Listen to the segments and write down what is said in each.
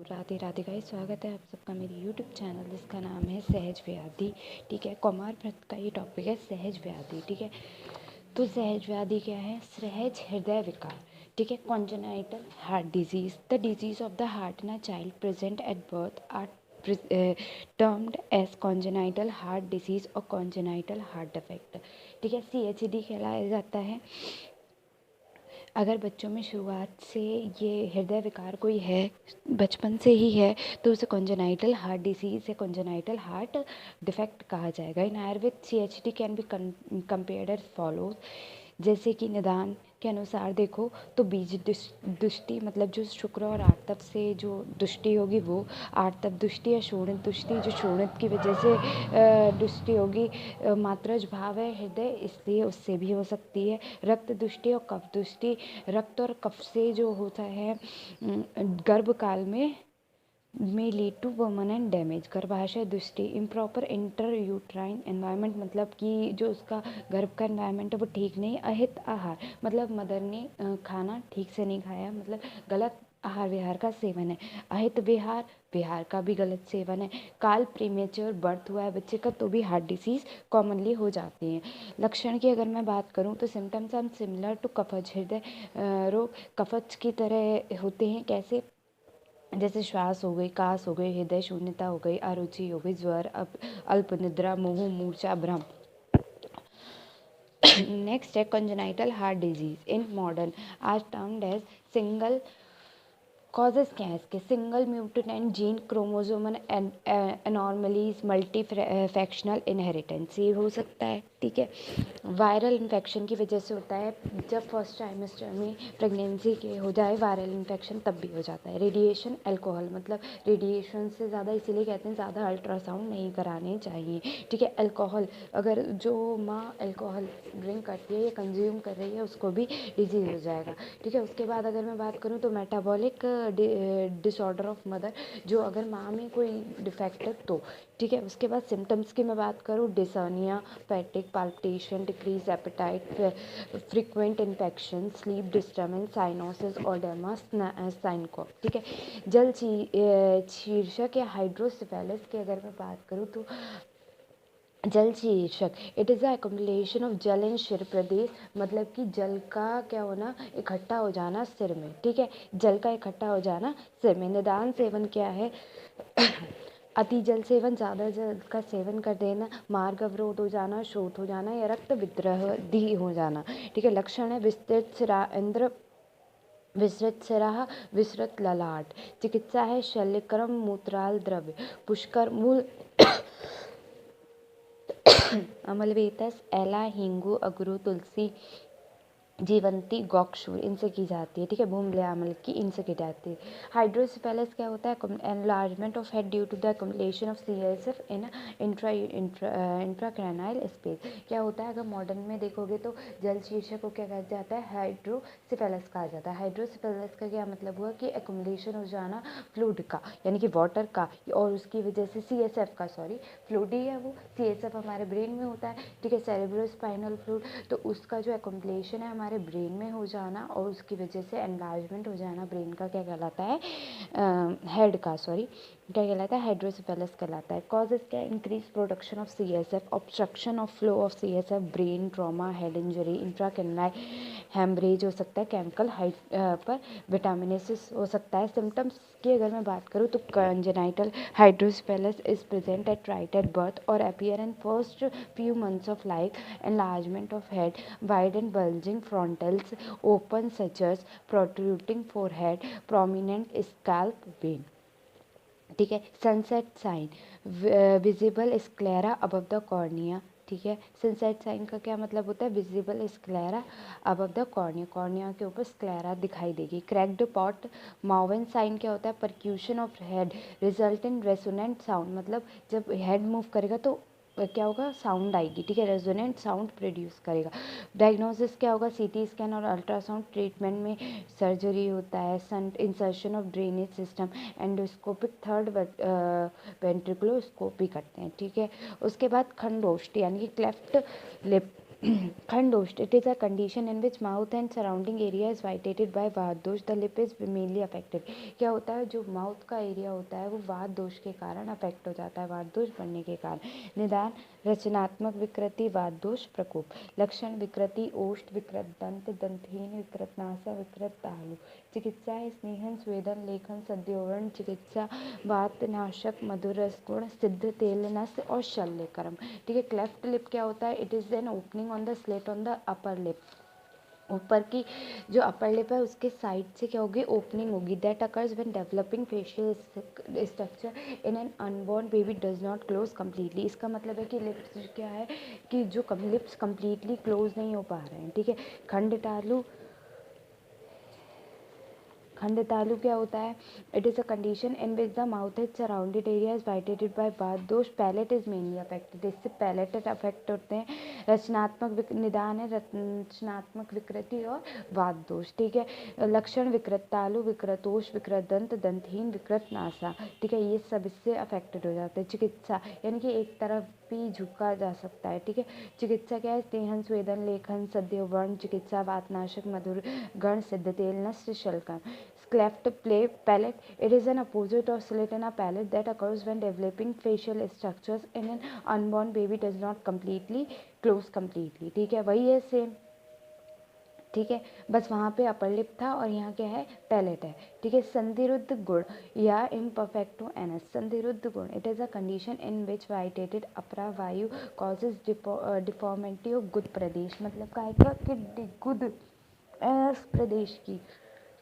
Radhe Radhe guys, स्वागत है आप सबका मेरे यूट्यूब चैनल जिसका नाम है सहज व्याधि। ठीक है, कौमार व्रत का ये टॉपिक है सहज व्याधि। ठीक है, तो सहज व्याधि क्या है? सहज हृदय विकार। ठीक है, congenital heart disease, the disease of the heart in a child present at birth are termed as congenital heart disease और कॉन्जेनाइटल हार्ट डिफेक्ट। ठीक है, CHD कहलाया जाता है। अगर बच्चों में शुरुआत से ये हृदय विकार कोई है, बचपन से ही है, तो उसे कॉन्जेनाइटल हार्ट डिसीज या कॉन्जेनाइटल हार्ट डिफेक्ट कहा जाएगा। In Ayurveda CHD can be compared as follows. जैसे कि निदान के अनुसार देखो तो बीज दुष्टि, मतलब जो शुक्र और आर्तव से जो दुष्टि होगी वो, आर्तव दुष्टि या शोणित दुष्टि, जो शोणित की वजह से दुष्टि होगी। मात्रज भाव है हृदय, इसलिए उससे भी हो सकती है। रक्त दुष्टि और कफ दुष्टि, रक्त और कफ से जो होता है गर्भकाल में लीड टू परमानेंट डैमेज। गर्भाशय दृष्टि, इम्प्रॉपर इंटर यूट्राइन एनवायरनमेंट, मतलब कि जो उसका गर्भ का एनवायरनमेंट है वो ठीक नहीं। अहित आहार, मतलब मदर ने खाना ठीक से नहीं खाया, मतलब गलत आहार विहार का सेवन है। अहित विहार, विहार का भी गलत सेवन है। काल प्रीमेच्योर बर्थ हुआ है बच्चे का तो भी हार्ट डिसीज कॉमनली हो जाती हैं। लक्षण की अगर मैं बात करूं तो सिम्टम्स आर सिमिलर टू कफज। हृदय रोग कफज की तरह होते हैं। कैसे? जैसे श्वास हो गई, कास हो गई, हृदय शून्यता हो गई, अरुचि हो गई, ज्वर, अल्प निद्रा, मोह, मूर्छा, भ्रम। नेक्स्ट है congenital heart disease in modern are termed as single causes. क्या है इसके? Single mutant gene chromosomal anomalies, multifactorial inheritance, ये हो सकता है। ठीक है, वायरल इन्फेक्शन की वजह से होता है। जब फर्स्ट ट्राइमेस्टर में प्रेगनेंसी के हो जाए वायरल इन्फेक्शन तब भी हो जाता है। रेडिएशन, अल्कोहल, मतलब रेडिएशन से ज़्यादा इसीलिए कहते हैं ज़्यादा अल्ट्रासाउंड नहीं कराने चाहिए। ठीक है, अल्कोहल, अगर जो माँ अल्कोहल ड्रिंक करती है या कंज्यूम कर रही है उसको भी डिजीज़ हो जाएगा। ठीक है, उसके बाद अगर मैं बात करूँ तो मेटाबॉलिक डिसऑर्डर ऑफ मदर, जो अगर माँ में कोई डिफेक्ट है तो। ठीक है, उसके बाद सिम्टम्स की मैं बात करूँ, dyspnoea, fatigue, palpitation, decrease appetite, frequent infection, sleep disturbance, cyanosis, oedema, syncope. ठीक है, जल शीर्षक या हाइड्रोसिफेलिस की अगर मैं बात करूँ तो जल शीर्षक, it is a accumulation of जल इन शिर प्रदेश, मतलब कि जल का क्या होना, इकट्ठा हो जाना सिर में। ठीक है, जल का इकट्ठा हो जाना सिर में। निदान सेवन क्या है? अति जल सेवन, ज़्यादा जल का सेवन कर देना, मार्ग अवरोध हो जाना, शोथ हो जाना या रक्त विद्रोही हो जाना। ठीक है, लक्षण है विस्तृत सिरा इंद्र, विस्तृत सिराह, विस्तृत ललाट। चिकित्सा है शल्यक्रम, मूत्राल द्रव्य, पुष्कर मूल, अमलवेतस, एला, हिंगू, अगरू, तुलसी, जीवंती, गौक्षूर, इनसे की जाती है। ठीक है, भूमलयामल की इनसे की जाती है। हाइड्रोसिफेलिस क्या होता है? Enlargement of head due to the accumulation of CSF in intracranial space. क्या होता है? अगर मॉडर्न में देखोगे तो जल शीर्षक को क्या कहा जाता है? हाइड्रोसिफेलिस कहा जाता है। हाइड्रोसिफेलिस का क्या मतलब हुआ कि एक्युमुलेशन हो जाना फ्लूइड का, यानी कि वाटर का, और उसकी वजह से CSF का, सॉरी फ्लूइड ही है वो, CSF हमारे ब्रेन में होता है। ठीक है, सेरेब्रो स्पाइनल फ्लूइड, तो उसका जो एक्युमुलेशन है हमारे ब्रेन में हो जाना और उसकी वजह से एनलार्जमेंट हो जाना ब्रेन का, क्या कहलाता है? हेड का, सॉरी क्या कहलाता है? हाइड्रोसिफेलिस कहलाता है। कॉजेज क्या? Increase production of CSF, obstruction of flow of CSF, brain trauma, head injury, intracranial haemorrhage हो सकता है, केमिकल पर विटामिनेसिस हो सकता है। सिम्टम्स की अगर मैं बात करूँ तो congenital hydrocephalus is present at right at birth और appear in first few months of life, enlargement of head, wide and bulging frontals, open sutures, protruding forehead, prominent scalp vein. ठीक है, sunset sign, visible sclera above the cornea. ठीक है, sunset sign का क्या मतलब होता है? Visible sclera above the cornea, cornea के ऊपर स्क्लेरा दिखाई देगी। क्रैक्ड पॉट माउवन साइन क्या होता है? Percussion of head result in resonant sound, मतलब जब हेड मूव करेगा तो क्या होगा? साउंड आएगी। ठीक है, रेजोनेंट साउंड प्रोड्यूस करेगा। डायग्नोसिस क्या होगा? CT स्कैन और अल्ट्रासाउंड। ट्रीटमेंट में सर्जरी होता है, shunt insertion of drainage system, endoscopic, third ventriculoscopy करते हैं। ठीक है, उसके बाद खंडोष्ट यानी कि cleft lip, Khandosht, it is a condition in which mouth and surrounding area is vitiated by वात दोष. The lip is mainly affected. क्या होता है, जो माउथ का एरिया होता है वो वात दोष के कारण अफेक्ट हो जाता है, वात दोष बढ़ने के कारण. निदान रचनात्मक विकृति, वात दोष प्रकोप. लक्षण विकृति, ओष्ठ विकृत दंत, दंतहीन विकृत नासा, विकृत तालु. चिकित्सा है स्नेहन, स्वेदन, लेखन, सद्योवरण. चिकित्सा वात नाशक, मधुर रस गुण, सिद्ध तेल नस और शल्य कर्म. ठीक है. क्लेफ्ट लिप क्या होता है, it is an opening on the slit on the upper lip. ऊपर की जो अपर लिप है उसके साइड से क्या होगी, ओपनिंग होगी. That occurs when developing facial structure in an unborn baby does not close completely. इसका मतलब है कि लिप्स क्या है कि जो लिप्स कम्प्लीटली क्लोज नहीं हो पा रहे हैं. ठीक है. खंड तालु क्या होता है, it is a condition in which the mouth is surrounded area is vitiated by vata dosha. Palate is mainly affected, इससे पैलेट अफेक्ट होते हैं. रचनात्मक निदान है रचनात्मक विकृति और वात दोष. ठीक है. लक्षण विकृत तालु, विकृतोष, विकृत दंत, दंतहीन, विकृत नासा. ठीक है. ये सब इससे अफेक्टेड हो जाते हैं. चिकित्सा यानी कि एक तरफ भी झुका जा सकता है. ठीक है. चिकित्सा क्या है, स्नेहन, स्वेदन, लेखन, सद्योवर्ण. चिकित्सा वातनाशक, मधुर गण, सिद्ध तेल नस, शल्यकर्म. Cleft palate, it is an opposite or slit in a palate that occurs when developing facial structures in an unborn baby does not completely close completely. ठीक है. वही है सेम. ठीक है. बस वहाँ पे अपर लिप था और यहाँ क्या है, पैलेट है. ठीक है. संधिरुद्ध गुण या इम्परफेक्टो एनस. संधिरुद्ध गुण, it is a condition in which vitiated अपरा वायु कॉजेज डिफॉर्मिटी ऑफ गुद प्रदेश. मतलब क्या कि गुद प्रदेश की.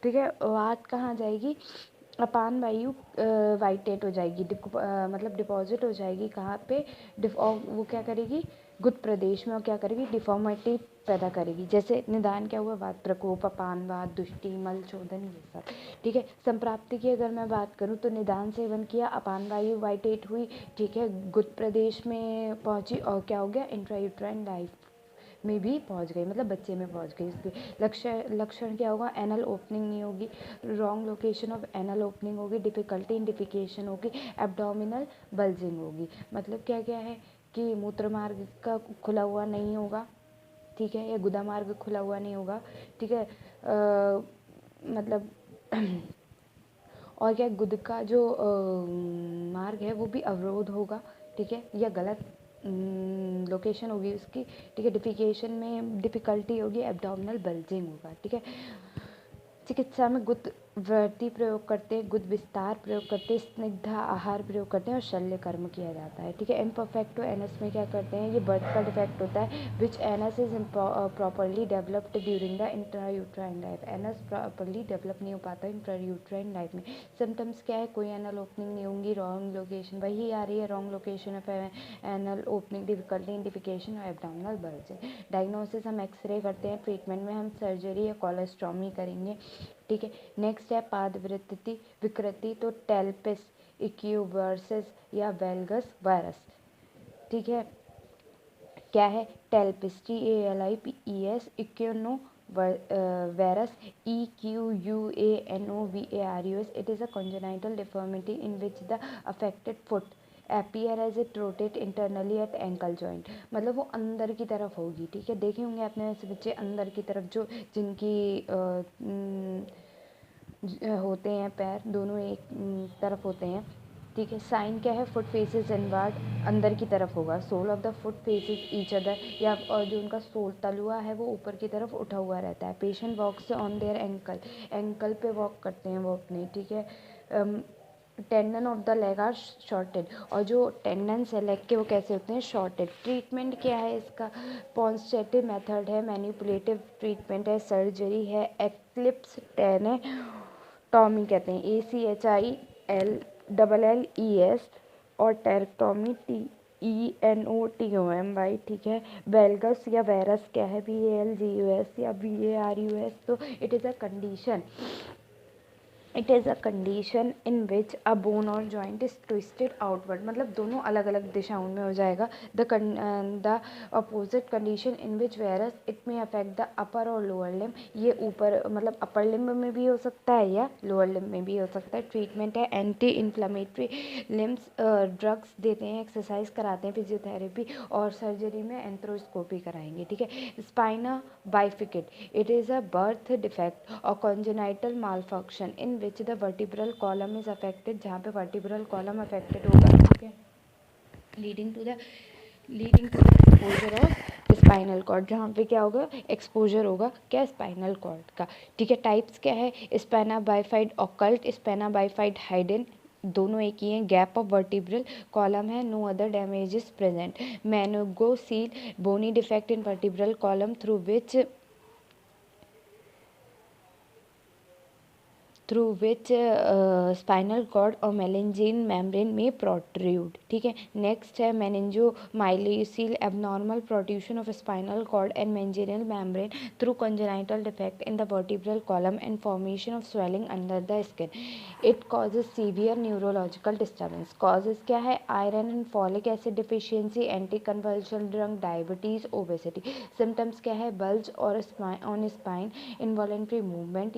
ठीक है. वात कहाँ जाएगी, अपान वायु वाइटेट हो जाएगी, मतलब डिपॉजिट हो जाएगी कहाँ पे, वो क्या करेगी, गुद प्रदेश में, और क्या करेगी, डिफॉर्मिटी पैदा करेगी. जैसे निदान क्या हुआ, वात प्रकोप, अपान वात, दुष्टि, मल शोधन, ये सब. ठीक है. संप्राप्ति की अगर मैं बात करूँ तो निदान सेवन किया, अपान वायु वाइटेट हुई. ठीक है. गुद प्रदेश में पहुँची और क्या हो गया, इंट्रायूट्राइन लाइफ में भी पहुंच गई, मतलब बच्चे में पहुंच गई. उसके लक्षण क्या होगा, एनल ओपनिंग नहीं होगी, wrong location of anal opening होगी, डिफिकल्टी इन डिफिकेशन होगी, एब्डोमिनल बल्जिंग होगी. मतलब क्या क्या है कि मूत्र मार्ग का खुला हुआ नहीं होगा. ठीक है. या गुदा मार्ग खुला हुआ नहीं होगा. ठीक है. मतलब और क्या, गुद का जो मार्ग है वो भी अवरोध होगा. ठीक है. या गलत लोकेशन होगी उसकी. ठीक है. डिफिकेशन में डिफ़िकल्टी होगी, एब्डोमिनल बल्जिंग होगा. ठीक है. चिकित्सा में गुद वृद्धि प्रयोग करते हैं, गुद विस्तार प्रयोग करते हैं, स्निग्ध आहार प्रयोग करते हैं और शल्य कर्म किया जाता है. ठीक है. इम्परफेक्टो एनस में क्या करते हैं, ये बर्थ का डिफेक्ट होता है. Which anus is properly developed during the intrauterine life. Anus properly develop नहीं हो पाता इंट्रायूट्राइन लाइफ में. सिम्टम्स क्या है, कोई एनल ओपनिंग नहीं होंगी, रॉन्ग लोकेशन वही आ रही है, wrong location of anal opening, difficulty in defecation और एब्डोमिनल बल्जिंग. डायग्नोसिस हम एक्सरे करते हैं. ट्रीटमेंट में हम सर्जरी या कोलोस्टॉमी करेंगे. ठीक है. नेक्स्ट है पाद विकृति, तो टेल्पिस, इक्यूवर्सिस या वेल्गस वायरस. ठीक है. क्या है, talipes, TALIPES, equinovarus, EQUANOVARUS. It is a congenital deformity in which the affected foot appear as it rotate internally at ankle joint. मतलब वो अंदर की तरफ होगी. ठीक है. देखे होंगे आपने ऐसे बच्चे अंदर की तरफ जो जिनकी होते हैं पैर दोनों एक तरफ होते हैं. ठीक है. साइन क्या है, फुट फेसेस इनवर्ड, अंदर की तरफ होगा. Sole of the foot faces each other, या और जो उनका सोल तलुआ है वो ऊपर की तरफ उठा हुआ रहता है. Patient walks on their ankle पे वॉक करते हैं वो अपने. ठीक है. Tendon of the leg are shorted, और जो टेंडन्स है लेग के वो कैसे होते हैं, शॉर्टेड. ट्रीटमेंट क्या है इसका, पॉन्स्टेटिव मेथड है, मैनिपुलेटिव ट्रीटमेंट है, सर्जरी है, एक्लिप्स टॉमी कहते हैं, ACHILLES, और टेरेक्टोमी TENOTOMY. ठीक है. वेल्गस या वायरस क्या है, VALGUS या VARUS. तो it is a condition it is a condition in which a bone और जॉइंट इज ट्विस्टेड आउटवर्ड, मतलब दोनों अलग अलग दिशाओं में हो जाएगा। The opposite condition in which varus it में अफेक्ट द अपर और लोअर लिम्ब, ये ऊपर मतलब अपर लिम्ब में भी हो सकता है या लोअर लिम्ब में भी हो सकता है। ट्रीटमेंट है एंटी इन्फ्लामेटरी लिम्स, ड्रग्स देते हैं, एक्सरसाइज कराते हैं, फिजियोथेरेपी, और सर्जरी में एंथ्रोस्कोपी कराएंगे, ठीक है। Spina bifida, it is a birth defect और congenital malfunction in which the vertebral column is affected, जहाँ पे वर्टिब्रल कॉलम अफेक्टेड होगा, ठीक है, leading to the exposure of spinal cord, जहाँ पे क्या होगा, एक्सपोजर होगा क्या, स्पाइनल कॉर्ड का, ठीक है। टाइप्स क्या है, स्पेना बाइफाइड ऑकल्ट, स्पेना बाइफाइड हाइडन, दोनों एक ही हैं। गैप ऑफ वर्टिब्रल कॉलम है, no other damages present. Meningocele, bony defect in vertebral column through which spinal cord और मेलेंजिन मेम्ब्रेन में प्रोट्रूड, ठीक है। नेक्स्ट है meningomyelocele, abnormal protrusion of spinal cord and meningeal membrane through congenital defect in the vertebral column and formation of swelling under the skin. It causes severe neurological disturbance. Causes क्या है, iron and folic acid deficiency, anti convulsion drug, diabetes, obesity. Symptoms क्या है, bulge और on spine, involuntary movement,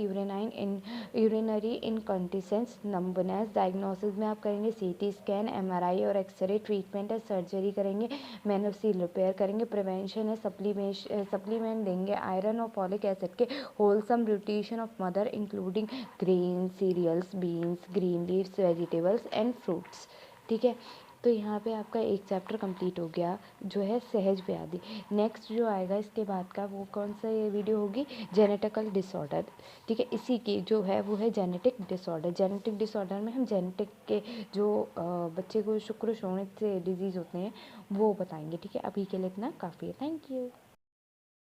urinary incontinence, numbness. Diagnosis में आप करेंगे CT scan, MRI और X ray. Treatment है सर्जरी करेंगे, मेनोसील रिपेयर करेंगे। प्रिवेंशन है सप्लीमेंट देंगे आयरन और फॉलिक एसिड के, wholesome nutrition of mother including grain, cereals, beans, green leaves, vegetables and fruits, ठीक है। तो यहाँ पे आपका एक चैप्टर कंप्लीट हो गया जो है सहज व्याधि। नेक्स्ट जो आएगा इसके बाद का वो कौन सा ये वीडियो होगी, जेनेटिकल डिसऑर्डर, ठीक है। इसी की जो है वो है जेनेटिक डिसऑर्डर। जेनेटिक डिसऑर्डर में हम जेनेटिक के जो बच्चे को शुक्र शोणित से डिजीज़ होते हैं वो बताएंगे, ठीक है। अभी के लिए इतना काफ़ी है, थैंक यू।